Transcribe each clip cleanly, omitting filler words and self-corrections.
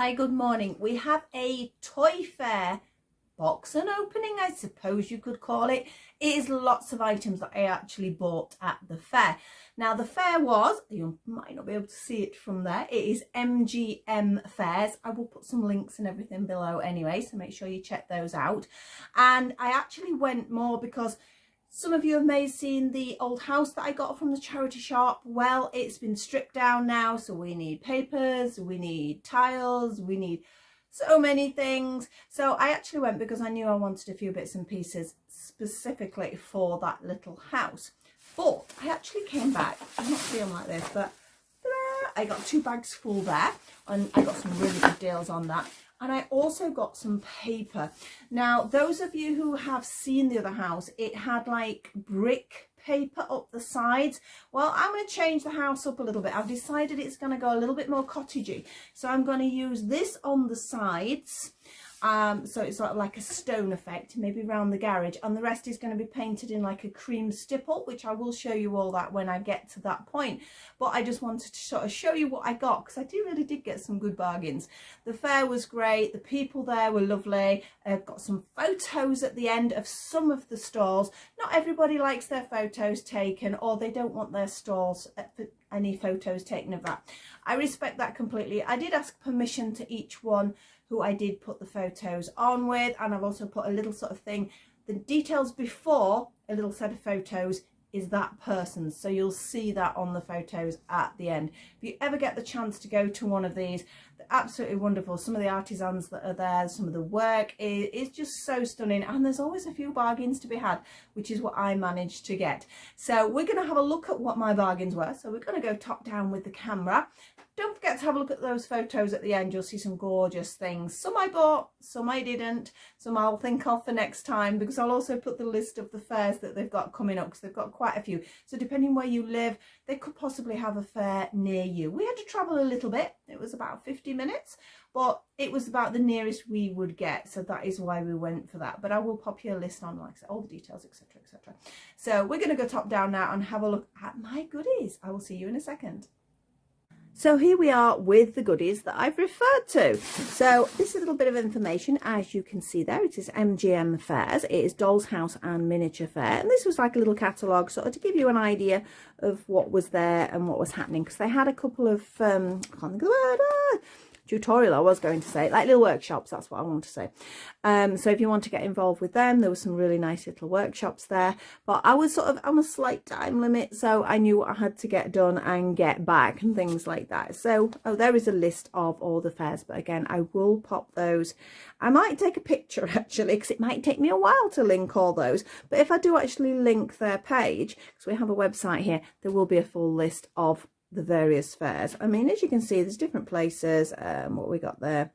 Hi, good morning. We have a toy fair box and opening, I suppose you could call it. It is lots of items that I actually bought at the fair. Now the fair was, you might not be able to see it from there, it is MGM fairs. I will put some links and everything below anyway, so make sure you check those out. And I actually went more because some of you have may have seen the old house that I got from the charity shop. Well, it's been stripped down now, so we need papers, we need tiles, we need so many things. So I actually went because I knew I wanted a few bits and pieces specifically for that little house. But I actually came back, I'm not feeling like this, but I got 2 bags full there, and I got some really good deals on that. And I also got some paper. Now, those of you who have seen the other house, it had like brick paper up the sides. Well, I'm going to change the house up a little bit. I've decided it's going to go a little bit more cottagey. So I'm going to use this on the sides. So it's sort of like a stone effect, maybe around the garage, and the rest is going to be painted in like a cream stipple, which I will show you all that when I get to that point. But I just wanted to sort of show you what I got, because I really did get some good bargains. The fair was great, the people there were lovely. I've got some photos at the end of some of the stalls. Not everybody likes their photos taken, or they don't want their stalls any photos taken of that. I respect that completely. I did ask permission to each one who I did put the photos on with, and I've also put a little sort of thing, the details before a little set of photos is that person's, so you'll see that on the photos at the end. If you ever get the chance to go to one of these, they're absolutely wonderful. Some of the artisans that are there, some of the work is just so stunning, and there's always a few bargains to be had, which is what I managed to get. So we're going to have a look at what my bargains were. So we're going to go top down with the camera. Don't forget to have a look at those photos at the end. You'll see some gorgeous things. Some I bought, some I didn't, some I'll think of for next time, because I'll also put the list of the fairs that they've got coming up, because they've got quite a few. So depending where you live, they could possibly have a fair near you. We had to travel a little bit. It was about 50 minutes, but it was about the nearest we would get. So that is why we went for that. But I will pop you a list on, like I said, all the details, etc., etc. So we're going to go top down now and have a look at my goodies. I will see you in a second. So here we are with the goodies that I've referred to. So this is a little bit of information. As you can see there, it is MGM Fairs. It is Doll's House and Miniature Fair. And this was like a little catalogue, sort of to give you an idea of what was there and what was happening. Because they had a couple of, I can't think of the word, tutorial I was going to say, like little workshops, that's what I want to say. So if you want to get involved with them, there were some really nice little workshops there, but I was sort of on a slight time limit, so I knew what I had to get done and get back and things like that. So there is a list of all the fairs, but again, I will pop those. I might take a picture actually, because it might take me a while to link all those, but if I do actually link their page, because we have a website here, there will be a full list of the various fairs. I mean, as you can see, there's different places. What we got there,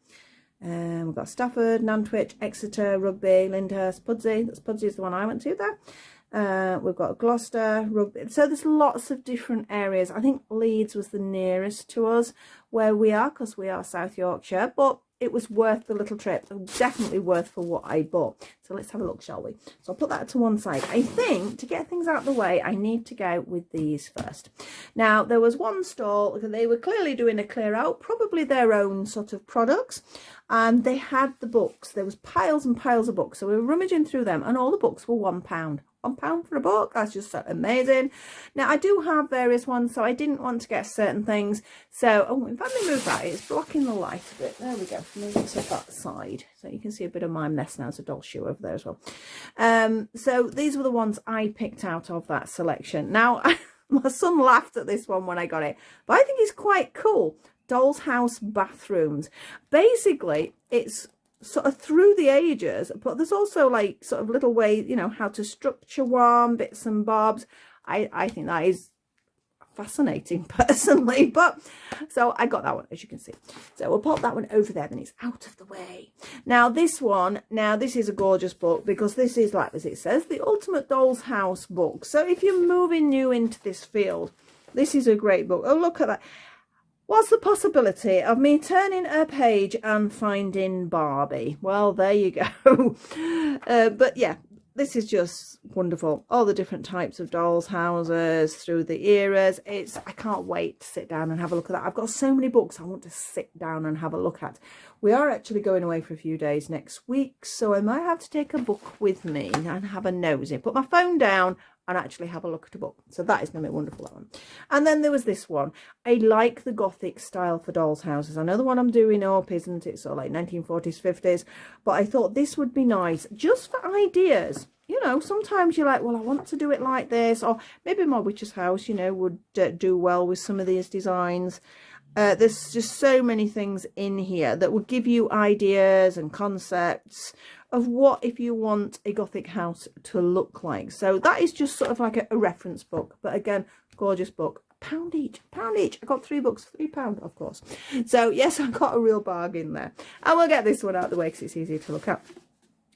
we've got Stafford, Nantwich, Exeter, Rugby, Lyndhurst, Pudsey. That's Pudsey is the one I went to there. We've got Gloucester, Rugby. So there's lots of different areas. I think Leeds was the nearest to us where we are, because we are South Yorkshire, but it was worth the little trip. Definitely worth for what I bought. So let's have a look, shall we? So I'll put that to one side. I think to get things out of the way, I need to go with these first. Now, there was one stall, they were clearly doing a clear out, probably their own sort of products. And they had the books. There was piles and piles of books. So we were rummaging through them, and all the books were £1. £1 for a book. That's just so amazing. Now I do have various ones, so I didn't want to get certain things. So if I move that, it's blocking the light a bit. There we go. Move it to that side, so you can see a bit of my mess now. There's a doll shoe over there as well. So these were the ones I picked out of that selection. Now my son laughed at this one when I got it, but I think it's quite cool. Doll's House bathrooms. Basically, it's sort of through the ages, but there's also like sort of little ways, you know, how to structure one, bits and bobs. I think that is fascinating personally, but so I got that one, as you can see. So we'll pop that one over there, then it's out of the way. Now this one, this is a gorgeous book, because this is, like as it says, the Ultimate Doll's House book. So if you're moving new into this field, this is a great book. Oh, look at that. What's the possibility of me turning a page and finding Barbie? Well, there you go. But yeah, this is just wonderful. All the different types of dolls' houses through the eras. I can't wait to sit down and have a look at that. I've got so many books I want to sit down and have a look at. We are actually going away for a few days next week, so I might have to take a book with me and have a nosy. Put my phone down and actually have a look at a book. So that is going to be wonderful, that one. And then there was this one. I like the Gothic style for dolls' houses. I know the one I'm doing up isn't it, sort of like 1940s, 50s, but I thought this would be nice just for ideas. You know, sometimes you're like, well, I want to do it like this, or maybe my witch's house, you know, would do well with some of these designs. There's just so many things in here that would give you ideas and concepts of what if you want a Gothic house to look like. So that is just sort of like a reference book, but again, gorgeous book. £1 each, £1 each. I got 3 books, £3, of course. So yes, I got a real bargain there. And we'll get this one out of the way because it's easier to look at.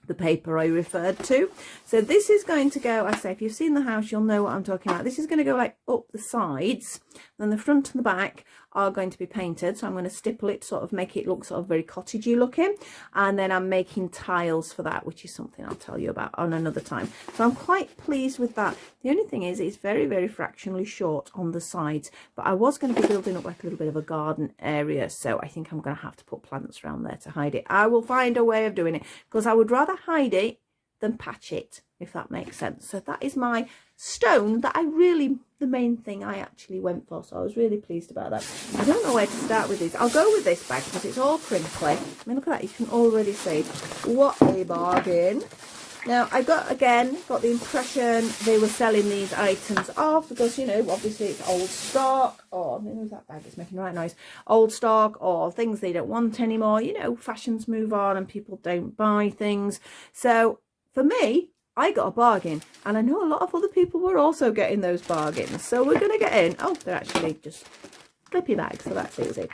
The paper I referred to. So this is going to go, I say, if you've seen the house, you'll know what I'm talking about. This is going to go like up the sides, then the front and the back are going to be painted. So I'm going to stipple it, sort of make it look sort of very cottagey looking, and then I'm making tiles for that, which is something I'll tell you about on another time. So I'm quite pleased with that. The only thing is it's very, very fractionally short on the sides, but I was going to be building up like a little bit of a garden area, so I think I'm going to have to put plants around there to hide it. I will find a way of doing it because I would rather hide it than patch it, if that makes sense. So that is my stone that the main thing I actually went for, so I was really pleased about that. I don't know where to start with this. I'll go with this bag because it's all crinkly. I mean, look at that, you can already see what a bargain. Now I got the impression they were selling these items off because, you know, obviously it's old stock, or maybe that bag is making the right noise, old stock, or things they don't want anymore. You know, fashions move on and people don't buy things. So for me, I got a bargain, and I know a lot of other people were also getting those bargains. So we're going to get in. Oh, they're actually just flippy bags, so that's easy.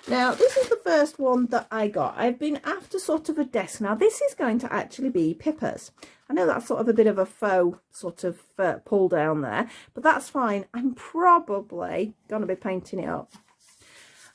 Now, this is the first one that I got. I've been after sort of a desk. Now, this is going to actually be Pippa's. I know that's sort of a bit of a faux sort of pull down there, but that's fine. I'm probably going to be painting it up.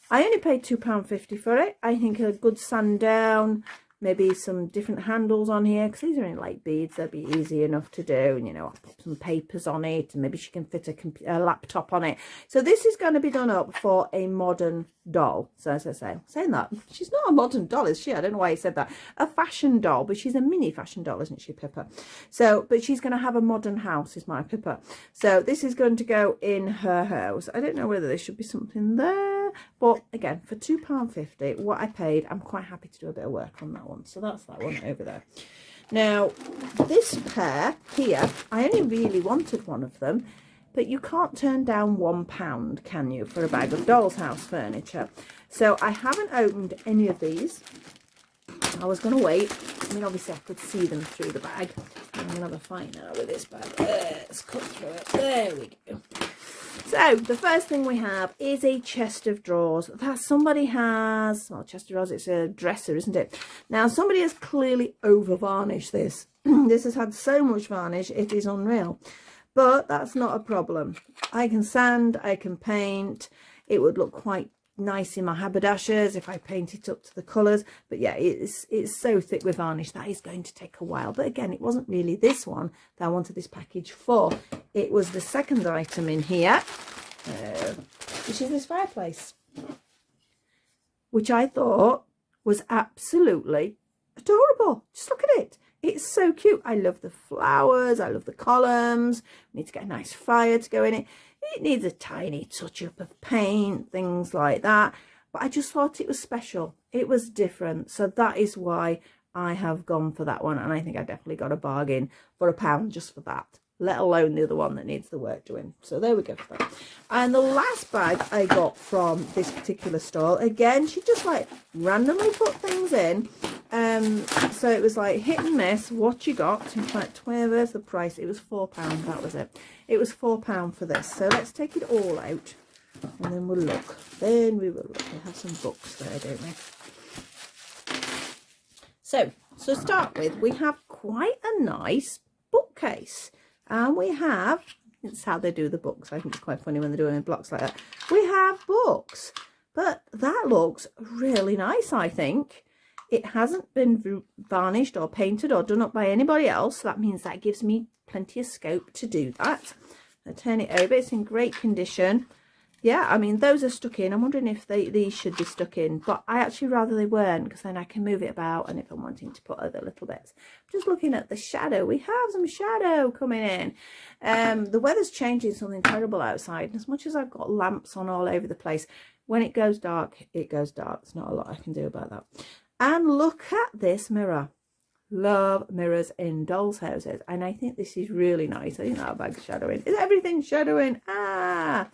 I only paid £2.50 for it. I think a good sand down, maybe some different handles on here, because these are in light beads. They'll be easy enough to do. And, you know, I'll put some papers on it, and maybe she can fit a laptop on it. So this is going to be done up for a modern doll. So as I say, saying that, she's not a modern doll, is she? I don't know why I said that. A fashion doll, but she's a mini fashion doll, isn't she, Pippa? So, but she's going to have a modern house, is my Pippa. So this is going to go in her house. I don't know whether there should be something there, but again, for £2.50, what I paid, I'm quite happy to do a bit of work on that one. So that's that one over there. Now, this pair here, I only really wanted one of them, but you can't turn down £1, can you, for a bag of doll's house furniture? So I haven't opened any of these. I was going to wait. I mean, obviously I could see them through the bag. I'm going to have a fight now with this bag. Let's cut through it. There we go. So the first thing we have is a chest of drawers that somebody has. Well, chest of drawers, it's a dresser, isn't it? Now, somebody has clearly over varnished this. This has had so much varnish, it is unreal. But that's not a problem. I can sand, I can paint. It would look quite nice in my haberdashers if I paint it up to the colours. But yeah, it's so thick with varnish that is going to take a while. But again, it wasn't really this one that I wanted this package for. It was the second item in here, which is this fireplace, which I thought was absolutely adorable. Just look at it. It's so cute. I love the flowers. I love the columns. We need to get a nice fire to go in it. It needs a tiny touch up of paint, things like that. But I just thought it was special. It was different. So that is why I have gone for that one. And I think I definitely got a bargain for £1 just for that, let alone the other one that needs the work doing. So there we go for that. And the last bag I got from this particular stall, again, she just like randomly put things in. So it was like hit and miss what you got. In fact, where's the price? It was £4, that was it. It was £4 for this. So let's take it all out and then we'll look. Then we will look. We have some books there, don't we? So to start with, we have quite a nice bookcase. And we have, it's how they do the books. I think it's quite funny when they're doing in blocks like that. We have books, but that looks really nice, I think. It hasn't been varnished or painted or done up by anybody else. So that means that gives me plenty of scope to do that. I turn it over. It's in great condition. Yeah, I mean, those are stuck in. I'm wondering if these should be stuck in, but I actually rather they weren't, because then I can move it about, and if I'm wanting to put other little bits. Just looking at the shadow, we have some shadow coming in. The weather's changing something terrible outside, and as much as I've got lamps on all over the place, when it goes dark, it goes dark. There's not a lot I can do about that. And look at this mirror. Love mirrors in dolls' houses, and I think this is really nice. I think that bag's shadowing. Is everything shadowing? I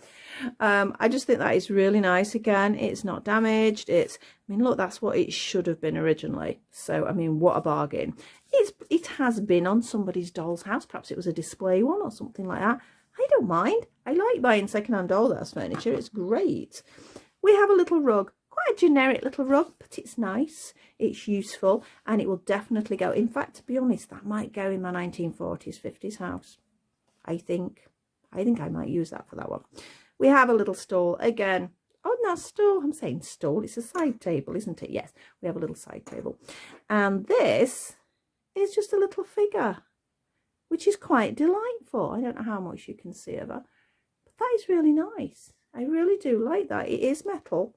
just think that is really nice. Again, it's not damaged. I mean, look, that's what it should have been originally. So, I mean, what a bargain. It has been on somebody's doll's house. Perhaps it was a display one or something like that. I don't mind. I like buying second-hand dollhouse furniture. It's great. We have a little rug. Quite a generic little rug, but it's nice, it's useful, and it will definitely go. In fact, to be honest, that might go in my 1940s, 50s house. I think I might use that for that one. We have a little stool again. Oh, not stool. I'm saying stool. It's a side table, isn't it? Yes, we have a little side table, and this is just a little figure, which is quite delightful. I don't know how much you can see of her, but that is really nice. I really do like that. It is metal.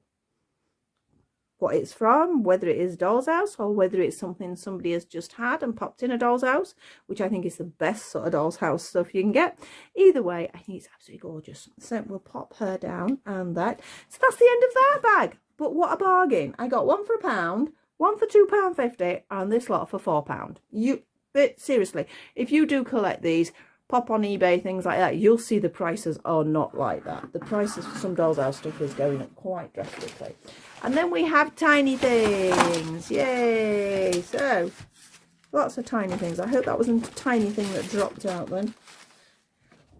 What it's from, whether it is doll's house or whether it's something somebody has just had and popped in a doll's house, which I think is the best sort of doll's house stuff you can get. Either way, I think it's absolutely gorgeous. So we'll pop her down and that. So that's the end of that bag. But what a bargain. I got one for £1, one for £2.50, and this lot for £4. But seriously, if you do collect these, pop on eBay, things like that, you'll see the prices are not like that. The prices for some doll's house stuff is going up quite drastically. And then we have tiny things. Yay! So, lots of tiny things. I hope that wasn't a tiny thing that dropped out then.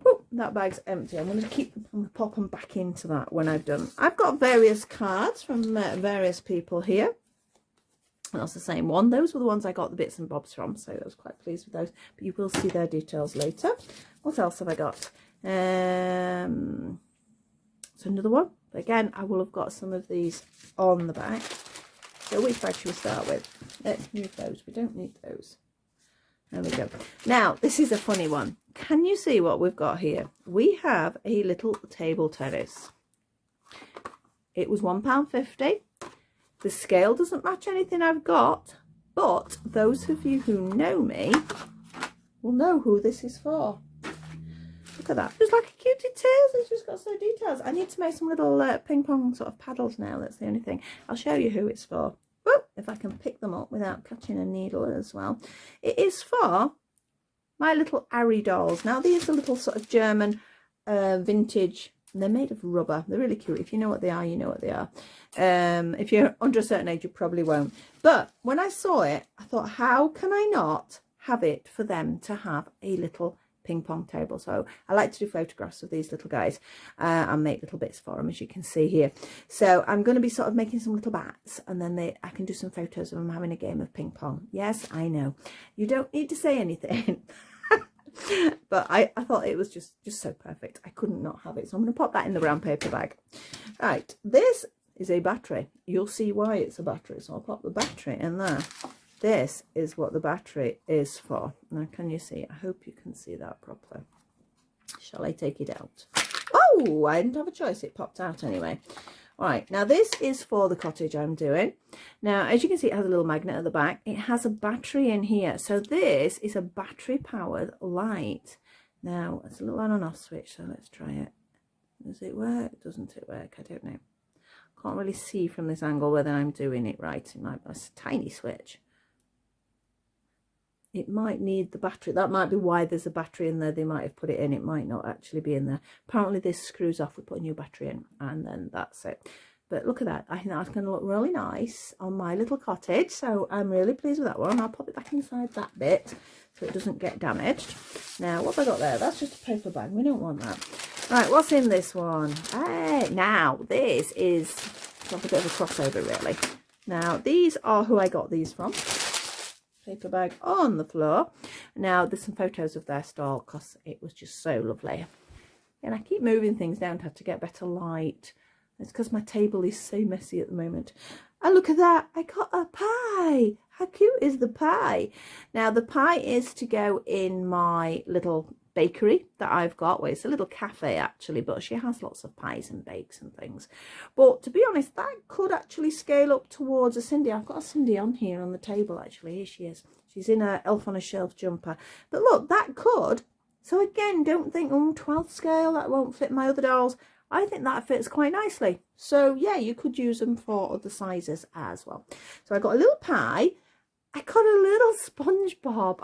Oh, that bag's empty. I'm going to pop them back into that when I've done. I've got various cards from various people here. That's the same one. Those were the ones I got the bits and bobs from, so I was quite pleased with those. But you will see their details later. What else have I got? So another one. Again, I will have got some of these on the back. So which bag should we start with? Let's move those. We don't need those. There we go. Now, this is a funny one. Can you see what we've got here? We have a little table tennis. It was £1.50. The scale doesn't match anything I've got, but those of you who know me will know who this is for. Look at that. Just like a cutie tears. It's just got so details. I need to make some little ping pong sort of paddles now. That's the only thing. I'll show you who it's for. Whoop, if I can pick them up without catching a needle as well. It is for my little Ari dolls. Now, these are little sort of German vintage. They're made of rubber. They're really cute. If you know what they are, you know what they are. If you're under a certain age, you probably won't. But when I saw it, I thought, how can I not have it for them to have a little ping pong table? So I like to do photographs of these little guys and make little bits for them, as you can see here. So I'm going to be sort of making some little bats, and then I can do some photos of them having a game of ping pong. Yes, I know. You don't need to say anything. But I thought it was just so perfect. I couldn't not have it. So I'm going to pop that in the brown paper bag. Right, this is a battery. You'll see why it's a battery. So I'll pop the battery in there. This is what the battery is for. Now, can you see? I hope you can see that properly. Shall I take it out? Oh, I didn't have a choice. It popped out anyway. All right, now this is for the cottage I'm doing. Now, as you can see, it has a little magnet at the back. It has a battery in here. So this is a battery-powered light. Now, it's a little on and off switch, so let's try it. Does it work? Doesn't it work? I don't know. Can't really see from this angle whether I'm doing it right. It might be a tiny switch. It might need the battery. That might be why there's a battery in there. They might have put it in. It might not actually be in there. Apparently this screws off. We put a new battery in and then that's it. But look at that. I think that's going to look really nice on my little cottage. So I'm really pleased with that one. I'll pop it back inside that bit so it doesn't get damaged. Now, what have I got there? That's just a paper bag. We don't want that. Right, what's in this one? Hey, now, this is a bit of a crossover, really. Now, these are who I got these from. Paper bag on the floor. Now there's some photos of their stall because it was just so lovely, and I keep moving things down to get better light. It's because my table is so messy at the moment. And look at that, I got a pie. How cute is the pie? Now the pie is to go in my little bakery that I've got. Well, it's a little cafe actually, but she has lots of pies and bakes and things. But to be honest, that could actually scale up towards a Cindy. I've got a Cindy on here on the table actually. Here she is. She's in a Elf on a Shelf jumper. But look, that could. So again, don't think, oh, 12th scale, that won't fit my other dolls. I think that fits quite nicely. So yeah, you could use them for other sizes as well. So I got a little pie. I got a little SpongeBob.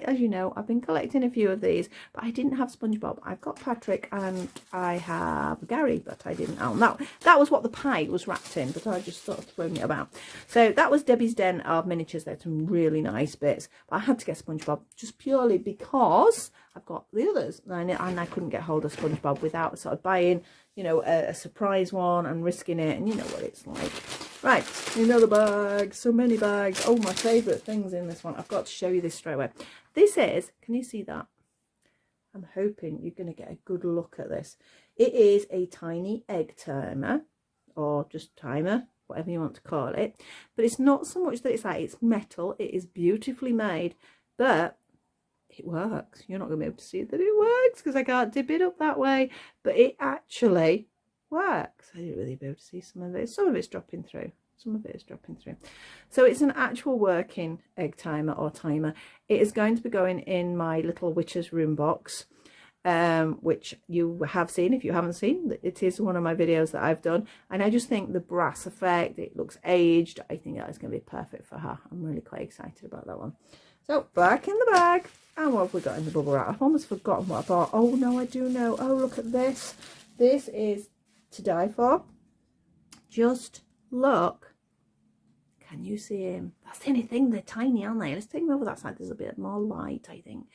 As you know, I've been collecting a few of these, but I didn't have SpongeBob. I've got Patrick and I have Gary, but I didn't. Oh, no, that was what the pie was wrapped in, but I just sort of thrown it about. So that was Debbie's Den of miniatures. There's some really nice bits, but I had to get SpongeBob just purely because I've got the others, and I couldn't get hold of SpongeBob without sort of buying, you know, a surprise one and risking it, and you know what it's like. Right, another bag, so many bags. Oh, my favourite things in this one. I've got to show you this straight away. This is, can you see that? I'm hoping you're going to get a good look at this. It is a tiny egg timer, or just timer, whatever you want to call it. But it's not so much that it's like, it's metal. It is beautifully made, but it works. You're not going to be able to see that it works because I can't dip it up that way, but it actually works. I didn't really be able to see some of it. Some of it's dropping through. Some of it is dropping through. So it's an actual working egg timer or timer. It is going to be going in my little witch's room box, which you have seen. If you haven't seen, it is one of my videos that I've done. And I just think the brass effect, it looks aged. I think that is going to be perfect for her. I'm really quite excited about that one. So back in the bag. And what have we got in the bubble wrap? I've almost forgotten what I bought. Oh no, I do know. Oh, look at this. This is to die for. Just look. Can you see him? That's the only thing. They're tiny, aren't they? Let's take them over that side. There's a bit more light, I think.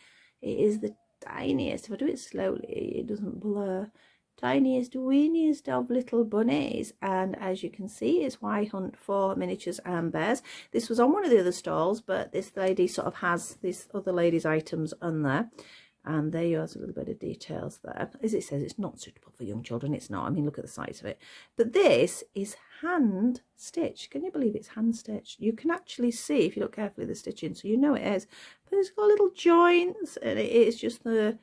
It is the tiniest. If I do it slowly, it doesn't blur. Tiniest, weeniest of little bunnies. And as you can see, it's why I hunt for miniatures and bears. This was on one of the other stalls, but this lady sort of has this other lady's items on there. And there you are, a little bit of details there. As it says, it's not suitable for young children. It's not. I mean, look at the size of it. But this is hand stitched. Can you believe it's hand stitched? You can actually see, if you look carefully, the stitching, so you know it is. But it's got little joints, and it is just the...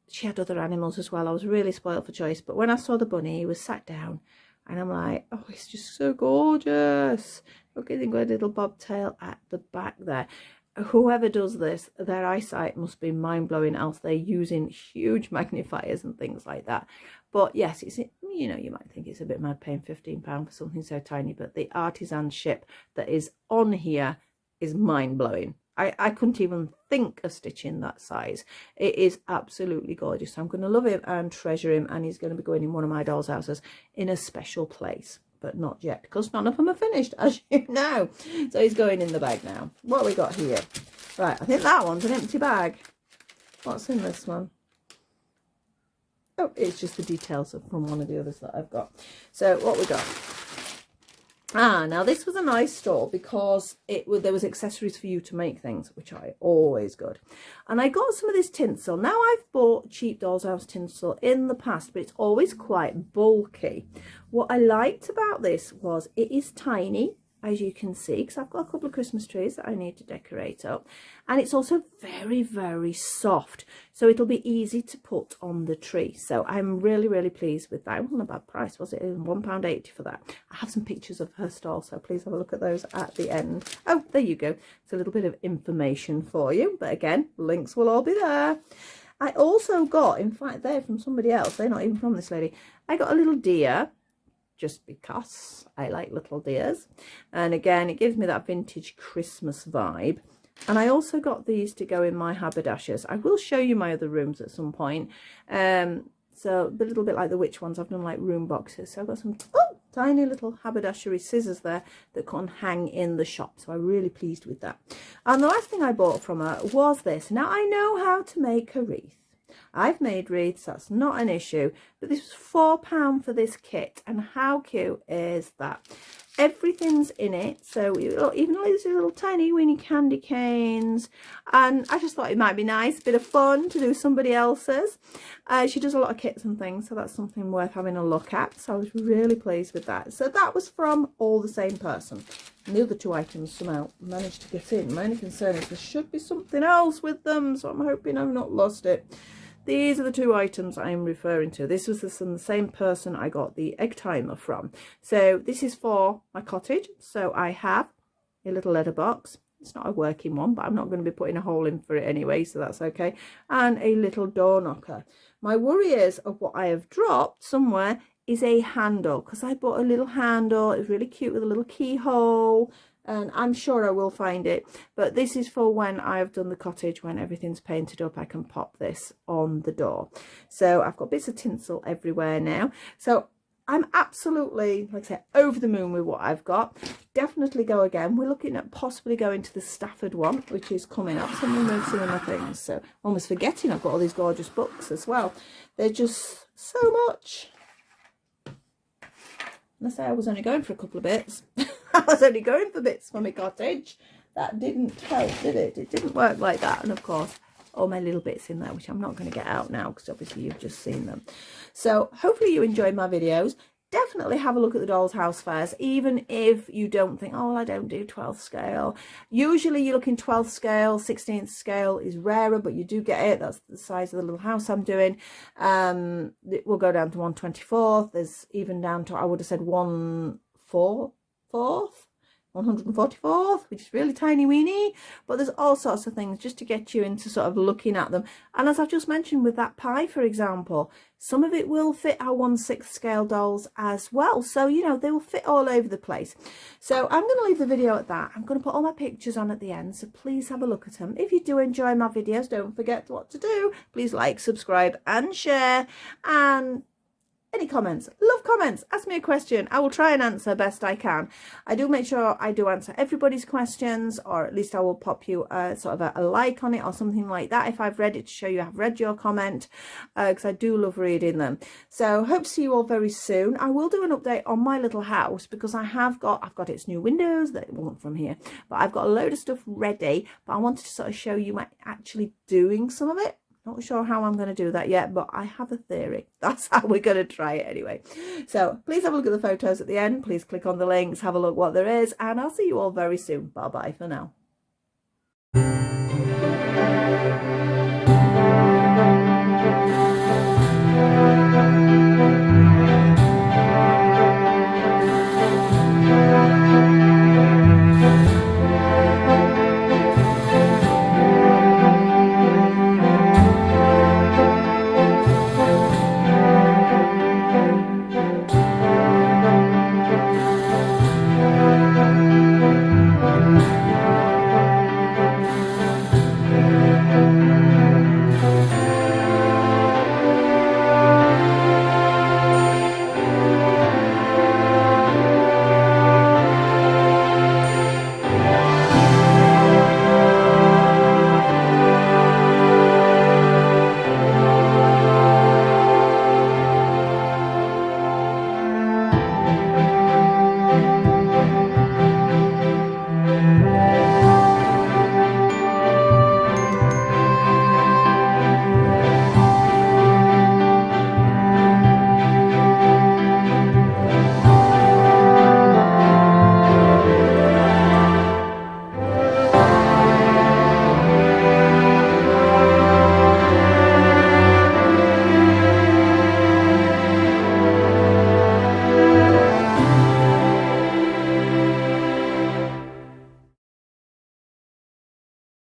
She had other animals as well. I was really spoiled for choice. But when I saw the bunny, he was sat down, and I'm like, oh, it's just so gorgeous. Look, I think got a little bobtail at the back there. Whoever does this, their eyesight must be mind-blowing, else they're using huge magnifiers and things like that. But yes, it's, you know, you might think it's a bit mad paying £15 for something so tiny, but the artisanship that is on here is mind-blowing. I couldn't even think of stitching that size. It is absolutely gorgeous. So I'm going to love him and treasure him, and he's going to be going in one of my doll's houses in a special place. But not yet, because none of them are finished, as you know. So he's going in the bag now. What have we got here? Right, I think that one's an empty bag. What's in this one? Oh, it's just the details from one of the others that I've got. So what we got? Ah, now this was a nice store because there was accessories for you to make things, which I always good. And I got some of this tinsel. Now I've bought cheap doll's house tinsel in the past, but it's always quite bulky. What I liked about this was it is tiny, as you can see, because I've got a couple of Christmas trees that I need to decorate up. And it's also very, very soft. So it'll be easy to put on the tree. So I'm really, really pleased with that. It wasn't a bad price, was it? It was £1.80 for that. I have some pictures of her stall, so please have a look at those at the end. Oh, there you go. It's a little bit of information for you. But again, links will all be there. I also got, in fact, they're from somebody else. They're not even from this lady. I got a little deer, just because I like little deers. And again, it gives me that vintage Christmas vibe. And I also got these to go in my haberdashers. I will show you my other rooms at some point. So a little bit like the witch ones, I've done like room boxes. So I've got some tiny little haberdashery scissors there that can hang in the shop. So I'm really pleased with that. And the last thing I bought from her was this. Now I know how to make a wreath. I've made wreaths, that's not an issue, but this was £4 for this kit, and how cute is that? Everything's in it, so even these little tiny weeny candy canes, and I just thought it might be nice, a bit of fun to do somebody else's. She does a lot of kits and things, so that's something worth having a look at, so I was really pleased with that. So that was from all the same person, and the other two items somehow managed to get in. My only concern is there should be something else with them, so I'm hoping I've not lost it. These are the two items I'm referring to. This was from the same person I got the egg timer from. So this is for my cottage. So I have a little letter box. It's not a working one, but I'm not going to be putting a hole in for it anyway, so that's okay. And a little door knocker. My worry is of what I have dropped somewhere is a handle, because I bought a little handle. It's really cute with a little keyhole. And I'm sure I will find it, but this is for when I've done the cottage, when everything's painted up, I can pop this on the door. So I've got bits of tinsel everywhere now, so I'm absolutely, like I said, over the moon with what I've got. Definitely go again. We're looking at possibly going to the Stafford one, which is coming up. So I'm going to move some of my things, so I'm almost forgetting I've got all these gorgeous books as well. They're just so much. And I say I was only going for a couple of bits. I was only going for bits for my cottage. That didn't help, did it? It didn't work like that. And of course, all my little bits in there, which I'm not going to get out now because obviously you've just seen them. So hopefully you enjoyed my videos. Definitely have a look at the Dolls House fairs, even if you don't think, oh, well, I don't do 12th scale. Usually you're looking 12th scale, 16th scale is rarer, but you do get it. That's the size of the little house I'm doing. It will go down to 1/24. There's even down to, I would have said 1/4. 144th, which is really tiny weeny, but there's all sorts of things just to get you into sort of looking at them. And as I've just mentioned with that pie, for example, some of it will fit our 1/6 scale dolls as well, so you know they will fit all over the place. So I'm going to leave the video at that. I'm going to put all my pictures on at the end, so please have a look at them. If you do enjoy my videos, don't forget what to do. Please like, subscribe and share, and any comments, love comments, ask me a question. I will try and answer best I can. I do make sure I do answer everybody's questions, or at least I will pop you sort of a like on it or something like that if I've read it, to show you I've read your comment, because I do love reading them. So hope to see you all very soon. I will do an update on my little house, because I've got its new windows that won't from here, but I've got a load of stuff ready, but I wanted to sort of show you actually doing some of it. Not sure how I'm going to do that yet, but I have a theory. That's how we're going to try it anyway. So please have a look at the photos at the end. Please click on the links, have a look what there is, and I'll see you all very soon. Bye bye for now.